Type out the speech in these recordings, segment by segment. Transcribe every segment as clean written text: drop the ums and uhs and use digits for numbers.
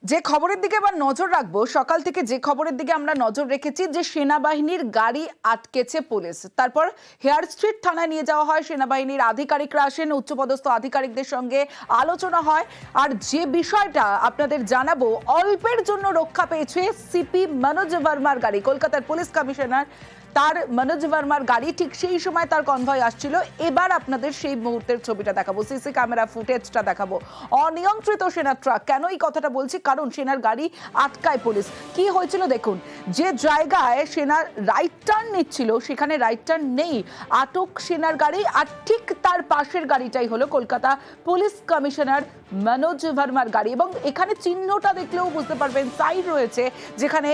যে খবরের দিকে এবার নজর রাখবো, সকাল থেকে যে খবরের দিকে আমরা নজর রেখেছি যে সেনাবাহিনীর গাড়ি আটকেছে পুলিশ। তারপর হেয়ার স্ট্রিট থানায় নিয়ে যাওয়া হয়, সেনাবাহিনীর আধিকারিকরা আসেন, উচ্চপদস্থ আধিকারিকদের সঙ্গে আলোচনা হয়। আর যে বিষয়টা আপনাদের জানাবো, অল্পের জন্য রক্ষা পেয়েছে সিপি মনোজ ভার্মার গাড়ি। কলকাতার পুলিশ কমিশনার তার মনোজ ভার্মার গাড়ি, ঠিক সেই সময় তার কনভয় আসছিল। এবার আপনাদের সেই মুহূর্তের ছবিটা দেখাবো, সিসি ক্যামেরা ফুটেজটা দেখাবো। অনিয়ন্ত্রিত সেনার ট্রাক, কেন এই কথাটা বলছি, কারণ সেনার গাড়ি আটকায় পুলিশ। কি হয়েছিল দেখুন, যে জায়গায় সেনার রাইট টার্ন নিচ্ছিল সেখানে রাইট টার্ন নেই, আটক সেনার গাড়ি। আর ঠিক তার পাশের গাড়িটাই হলো কলকাতা পুলিশ কমিশনার মনোজ ভার্মার গাড়ি। এবং এখানে চিহ্নটা দেখলেও বুঝতে পারবেন, সাইড রয়েছে যেখানে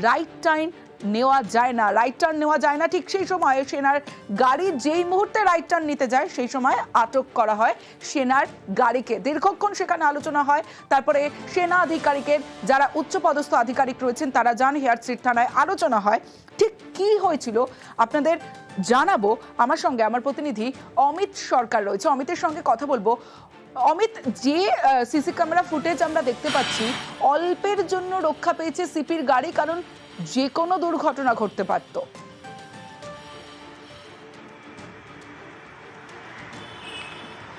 রাইট টার্ন নেওয়া যায় না, রাইট টার্ন নেওয়া যায় না। ঠিক সেই সময় সেনার গাড়ি যেই মুহূর্তে রাইট টার্ন নিতে যায় সেই সময় আটক করা হয় সেনার গাড়িকে। দীর্ঘক্ষণ সেখানে আলোচনা হয়, তারপরে সেনা আধিকারিকের যারা উচ্চপদস্থ আধিকারিক রয়েছেন তারা যান হেয়ার স্ট্রিট থানায়, আলোচনা হয়। ঠিক কি হয়েছিল আপনাদের জানাবো। আমার সঙ্গে আমার প্রতিনিধি অমিত সরকার রয়েছে, অমিতের সঙ্গে কথা বলবো। অমিত, যে সিসি ক্যামেরা ফুটেজ আমরা দেখতে পাচ্ছি, অল্পের জন্য রক্ষা পেয়েছে সিপির গাড়ি, কারণ যে কোনো দুর্ঘটনা ঘটতে পারত।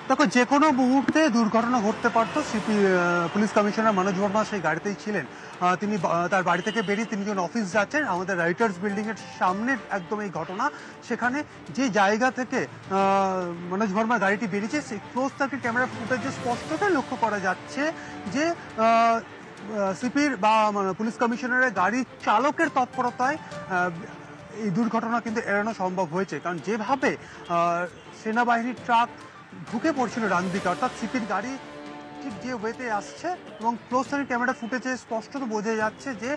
দেখো, যে কোনো মুহূর্তে দুর্ঘটনা ঘটতে পারতো। CP police commissioner Manoj Verma সেই গাড়িতেই ছিলেন। তিনি তার বাড়ি থেকে বেরিয়ে তিনি যখন অফিস যাচ্ছেন, আমাদের রাইটার্স বিল্ডিং এর সামনে একদম এই ঘটনা। সেখানে যে জায়গা থেকে মনোজ ভার্মার গাড়িটি বেরিয়েছে, সেই ক্লোজ সার্কিট ক্যামেরা ফুটেজে স্পষ্টতই লক্ষ্য করা যাচ্ছে যে সিপির বা পুলিশ কমিশনারের গাড়ির চালকের তৎপরতায় এই দুর্ঘটনা কিন্তু এড়ানো সম্ভব হয়েছে। কারণ যেভাবে সেনাবাহিনীর ট্রাক ঢুকে পড়ছিল ডান দিকে, অর্থাৎ সিপির গাড়ি ঠিক যে ওয়েতে আসছে, এবং ক্লোজ সার্কিট ক্যামেরা ফুটেজে স্পষ্টত বোঝা যাচ্ছে যে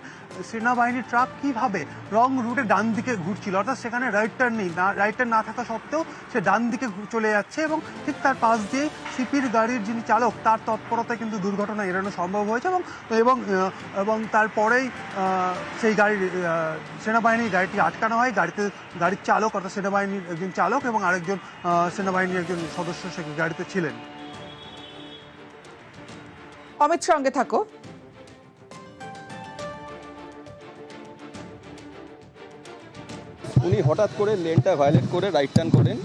সেনাবাহিনীর ট্রাক কিভাবে রং রুটে ডান দিকে ঘুরছিল, অর্থাৎ সেখানে রাইট টার্ন নেই, রাইট টার্ন না থাকা সত্ত্বেও সে ডান দিকে চলে যাচ্ছে। এবং ঠিক তার পাশ দিয়ে সিপির গাড়ির যিনি চালক, তার তৎপরতায় কিন্তু দুর্ঘটনা এড়ানো সম্ভব হয়েছে। এবং এবং তারপরেই সেই গাড়ির সেনাবাহিনীর গাড়িটি আটকানো হয়। গাড়ির চালক, অর্থাৎ সেনাবাহিনীর একজন চালক এবং আরেকজন সেনাবাহিনীর একজন সদস্য সে গাড়িতে ছিলেন। অমিত সঙ্গে থাকো। উনি হঠাৎ করে লেনটা ভায়োলেট করে রাইট টার্ন করেন,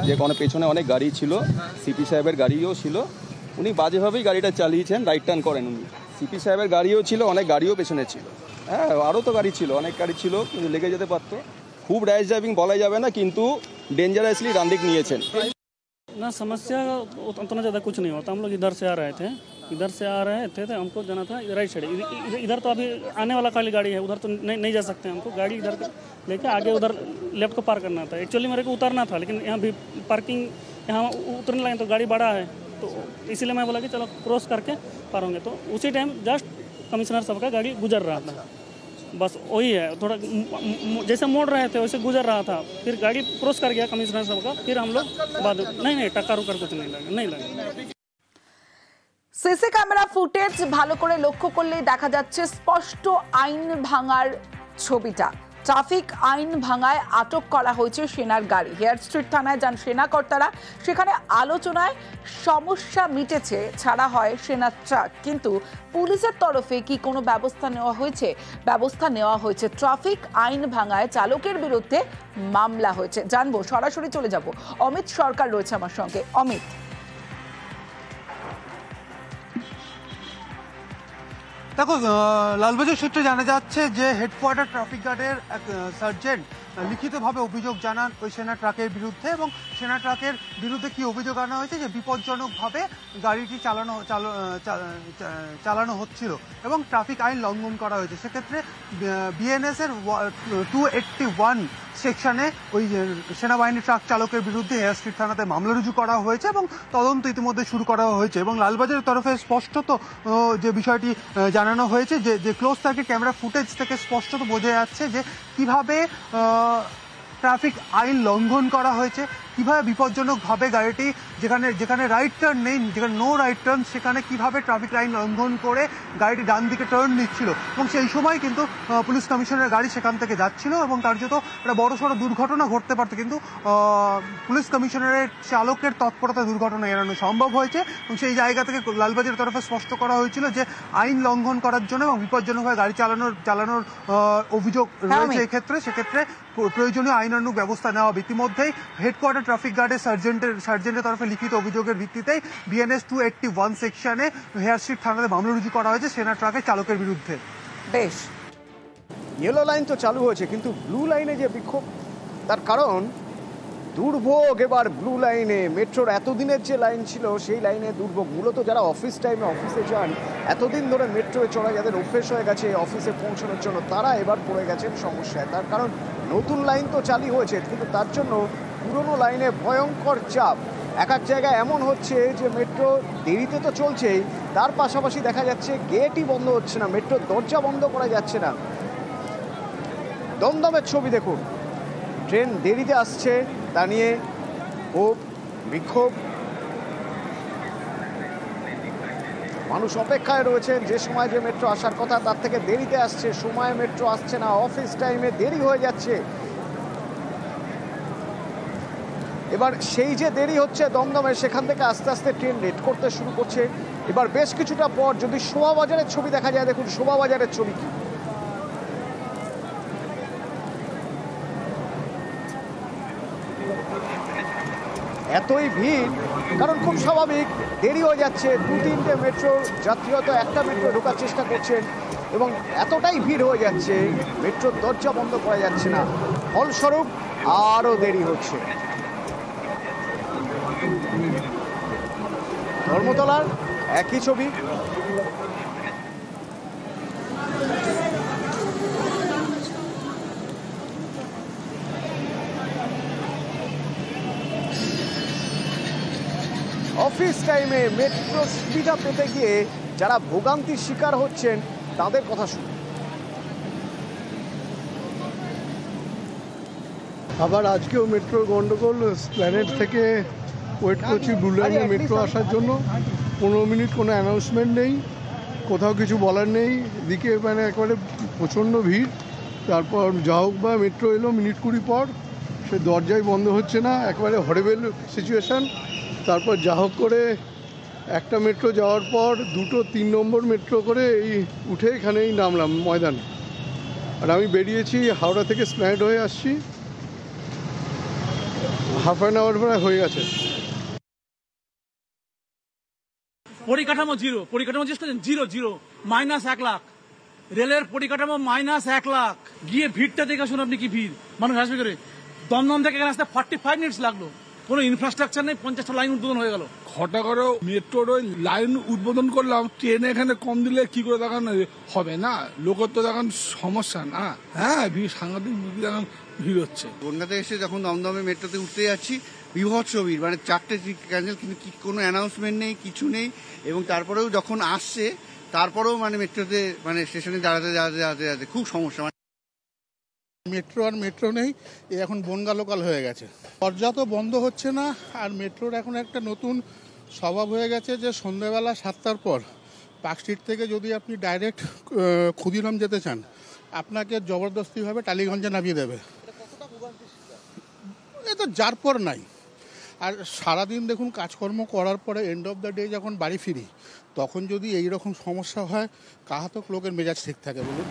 যে কোনো পেছনে অনেক গাড়ি ছিল, সিপি সাহেবের গাড়িও ছিল। উনি বাজেভাবেই গাড়িটা চালিয়েছেন, রাইট টার্ন করেন উনি। সিপি সাহেবের গাড়িও ছিল, অনেক গাড়িও পেছনে ছিল। হ্যাঁ, আরও তো গাড়ি ছিল, অনেক গাড়ি ছিল, কিন্তু লেগে যেতে পারতো। খুব র্যাশ ড্রাইভিং বলা যাবে না, কিন্তু ডেঞ্জারাসলি ডান দিক নিয়েছেন। ना समस्या उतना ज़्यादा कुछ नहीं होता। हम लोग इधर से आ रहे थे तो हमको जाना था राइट साइड। इधर तो अभी आने वाला खाली गाड़ी है, उधर तो नहीं जा सकते। हमको गाड़ी इधर लेके आगे उधर लेफ्ट को पार करना था। एक्चुअली मेरे को उतरना था, लेकिन यहाँ भी पार्किंग, यहाँ उतरने लगे तो गाड़ी बड़ा है, तो इसीलिए मैं बोला कि चलो क्रॉस करके पार होंगे। तो उसी टाइम जस्ट कमिश्नर साहब का गाड़ी गुजर रहा था, बस वही है। थोड़ा जैसे मोड़ रहे थे वैसे गुजर रहा था, फिर गाड़ी क्रॉस कर गया कमिश्नर साहब का। फिर हम लोग बाद नहीं टक्कर उकर कुछ नहीं लगा। সিসি ক্যামেরা ফুটেজ ভালো করে লক্ষ্য করলেই দেখা যাচ্ছে স্পষ্ট আইন ভাঙার ছবিটা। ট্রাফিক আইন ভাঙায় আটক করা হয়েছে সেনার গাড়ি। হেয়ার স্ট্রিট থানায় যান সেনা কর্তারা, সেখানে আলোচনায় সমস্যা মিটেছে, ছাড়া হয় সেনার ট্রাক। কিন্তু পুলিশের তরফে কি কোনো ব্যবস্থা নেওয়া হয়েছে? ব্যবস্থা নেওয়া হয়েছে, ট্রাফিক আইন ভাঙায় চালকের বিরুদ্ধে মামলা হয়েছে। জানবো, সরাসরি চলে যাব, অমিত সরকার রয়েছে আমার সঙ্গে। অমিত, দেখো, লালবাজার সূত্রে জানা যাচ্ছে যে হেডকোয়ার্টার ট্রাফিক গার্ডের এক সার্জেন্ট লিখিতভাবে অভিযোগ জানান ওই সেনা ট্রাকের বিরুদ্ধে। এবং সেনা ট্রাকের বিরুদ্ধে কি অভিযোগ আনা হয়েছে, যে বিপজ্জনকভাবে গাড়িটি চালানো হচ্ছিল এবং ট্রাফিক আইন লঙ্ঘন করা হয়েছে। সেক্ষেত্রে বিএনএস এর 281 সেকশনে ওই সেনাবাহিনী ট্রাক চালকের বিরুদ্ধে হেয়ার স্ট্রিট থানাতে মামলা রুজু করা হয়েছে এবং তদন্ত ইতিমধ্যে শুরু করা হয়েছে। এবং লালবাজারের তরফে স্পষ্টত যে বিষয়টি জানানো হয়েছে, যে ক্লোজ সার্কিট ক্যামেরা ফুটেজ থেকে স্পষ্টত বোঝা যাচ্ছে যে কিভাবে ট্রাফিক আইন লঙ্ঘন করা হয়েছে, কিভাবে বিপজ্জনকভাবে গাড়িটি যেখানে রাইট টার্ন নেই, যেখানে নো রাইট টার্ন, সেখানে কিভাবে ট্রাফিক লাইন লঙ্ঘন করে গাড়িটি ডান দিকে টার্ন নিচ্ছিল এবং সেই সময় কিন্তু পুলিশ কমিশনারের গাড়ি সেখান থেকে যাচ্ছিল এবং তার জন্য একটা বড়সড় দুর্ঘটনা ঘটতে পারত, কিন্তু পুলিশ কমিশনারের চালকের তৎপরতা দুর্ঘটনা এড়ানো সম্ভব হয়েছে এবং সেই জায়গা থেকে লালবাজারের তরফে স্পষ্ট করা হয়েছিল যে আইন লঙ্ঘন করার জন্য এবং বিপজ্জনকভাবে গাড়ি চালানোর অভিযোগ রয়েছে এক্ষেত্রে, সেক্ষেত্রে প্রয়োজনীয় আইনানুগ ব্যবস্থা নেওয়া হবে। ইতিমধ্যেই হেডকোয়ার্টার ট্রাফিক গার্ডের সার্জেন্টের তরফে লিখিত অভিযোগের ভিত্তিতেই BNS 281 সেকশনে হেয়ার স্ট্রিট থানাতে মামলা রুজু করা হয়েছে সেনা ট্রাকের চালকের বিরুদ্ধে। বেশ, ইয়েলো লাইন তো চালু হয়েছে, কিন্তু ব্লু লাইনে যে বিক্ষোভ, তার কারণ দুর্ভোগ এবার ব্লু লাইনে। মেট্রোর এতদিনের যে লাইন ছিল সেই লাইনে দুর্ভোগ। মূলত যারা অফিস টাইমে অফিসে যান, এতদিন ধরে মেট্রোয় চড়া যাদের অভ্যেস হয়ে গেছে অফিসে পৌঁছানোর জন্য, তারা এবার পড়ে গেছেন সমস্যায়। তার কারণ নতুন লাইন তো চালু হয়েছে, কিন্তু তার জন্য পুরনো লাইনে ভয়ঙ্কর চাপ। এক জায়গায় এমন হচ্ছে যে মেট্রো দেরিতে তো চলছেই, তার পাশাপাশি দেখা যাচ্ছে গেটই বন্ধ হচ্ছে না, মেট্রোর দরজা বন্ধ করা যাচ্ছে না। দমদমের ছবি দেখুন, ট্রেন দেরিতে আসছে, তা নিয়ে ক্ষোভ বিক্ষোভ। মানুষ অপেক্ষায় রয়েছেন, যে সময় যে মেট্রো আসার কথা তার থেকে দেরিতে আসছে, সময় মেট্রো আসছে না, অফিস টাইমে দেরি হয়ে যাচ্ছে। এবার সেই যে দেরি হচ্ছে দমদমে, সেখান থেকে আস্তে আস্তে ট্রেন লেট করতে শুরু করছে। এবার বেশ কিছুটা পর যদি শোভাবাজারের ছবি দেখা যায়, দেখুন শোভাবাজারের ছবি কি। এতই ভিড়, কারণ খুব স্বাভাবিক, দেরি হয়ে যাচ্ছে। 2-3টে মেট্রো যাত্রী হয়তো একটা মেট্রো ঢোকার চেষ্টা করছেন এবং এতটাই ভিড় হয়ে যাচ্ছে মেট্রোর দরজা বন্ধ করা যাচ্ছে না, ফলস্বরূপ আরও দেরি হচ্ছে। ধর্মতলার একই ছবি। অফিস টাইমে মেট্রো সুবিধা পেতে গিয়ে যারা ভোগান্তির শিকার হচ্ছেন তাদের কথা শুনুন। আবার আজকেও মেট্রোর গন্ডগোল, প্ল্যানেট থেকে ওয়েট করছি ব্লু লাইনে মেট্রো আসার জন্য। 15 মিনিট কোনো অ্যানাউন্সমেন্ট নেই, কোথাও কিছু বলার নেই, এদিকে মানে একেবারে প্রচণ্ড ভিড়। তারপর যা হোক বা মেট্রো এলো মিনিট 20 পর, সে দরজাই বন্ধ হচ্ছে না, একেবারে হরেবেল সিচুয়েশান। তারপর যা হোক করে একটা মেট্রো যাওয়ার পর 2-3 নম্বর মেট্রো করে এই উঠে এখানেই নামলাম ময়দান। আর আমি বেরিয়েছি হাওড়া থেকে স্প্ল্যানেড হয়ে আসছি, হাফ অ্যান আওয়ার প্রায় হয়ে গেছে। পরিকাঠামো জিরো, পরিকাঠামো জিজ্ঞেস করছেন, জিরো, -1 লাখ। রেলের পরিকাঠামো -1 লাখ। গিয়ে ভিড়টা দেখে শুনুন আপনি, কি ভিড়, মানুষ আসবে করে। দমদম থেকে এখানে আসতে 45 মিনিটস লাগলো, কোনো ইনফ্রাস্ট্রাকচার নেই, 50টা লাইন উদ্বোধন হয়ে গেল। ঘটা করে মেট্রোর ওই লাইন উদ্বোধন করলাম, ট্রেনে এখানে কম দিলে কি করে দেখান হবে না, লোকের তো দেখান সমস্যা না। হ্যাঁ, ভিড় সাংঘাতিক দেখান, ভিড় হচ্ছে। বনগাঁতে এসে যখন দমদমে মেট্রোতে উঠতে যাচ্ছি, বিভৎস ভিড়, মানে 4টে ক্যান্সেল, কিন্তু কোনো অ্যানাউন্সমেন্ট নেই, কিছু নেই। এবং তারপরেও যখন আসছে, তারপরেও মানে মেট্রোতে মানে স্টেশনে দাঁড়াতে খুব সমস্যা। মেট্রো আর মেট্রো নেই, এখন বনগা লোকাল হয়ে গেছে। দরজা তো বন্ধ হচ্ছে না, আর মেট্রোর এখন একটা নতুন স্বভাব হয়ে গেছে যে সন্ধ্যাবেলা 7টার পর পার্কস্ট্রিট থেকে যদি আপনি ডাইরেক্ট ক্ষুদিরাম যেতে চান, আপনাকে জবরদস্তিভাবে টালিগঞ্জে নামিয়ে দেবে। এ তো যার পর নাই। আর সারাদিন দেখুন কাজকর্ম করার পরে এন্ড অফ দ্য ডে যখন বাড়ি ফিরি, তখন যদি এই রকম সমস্যা হয়, কাহাতক লোকের মেজাজ ঠিক থাকে বলুন।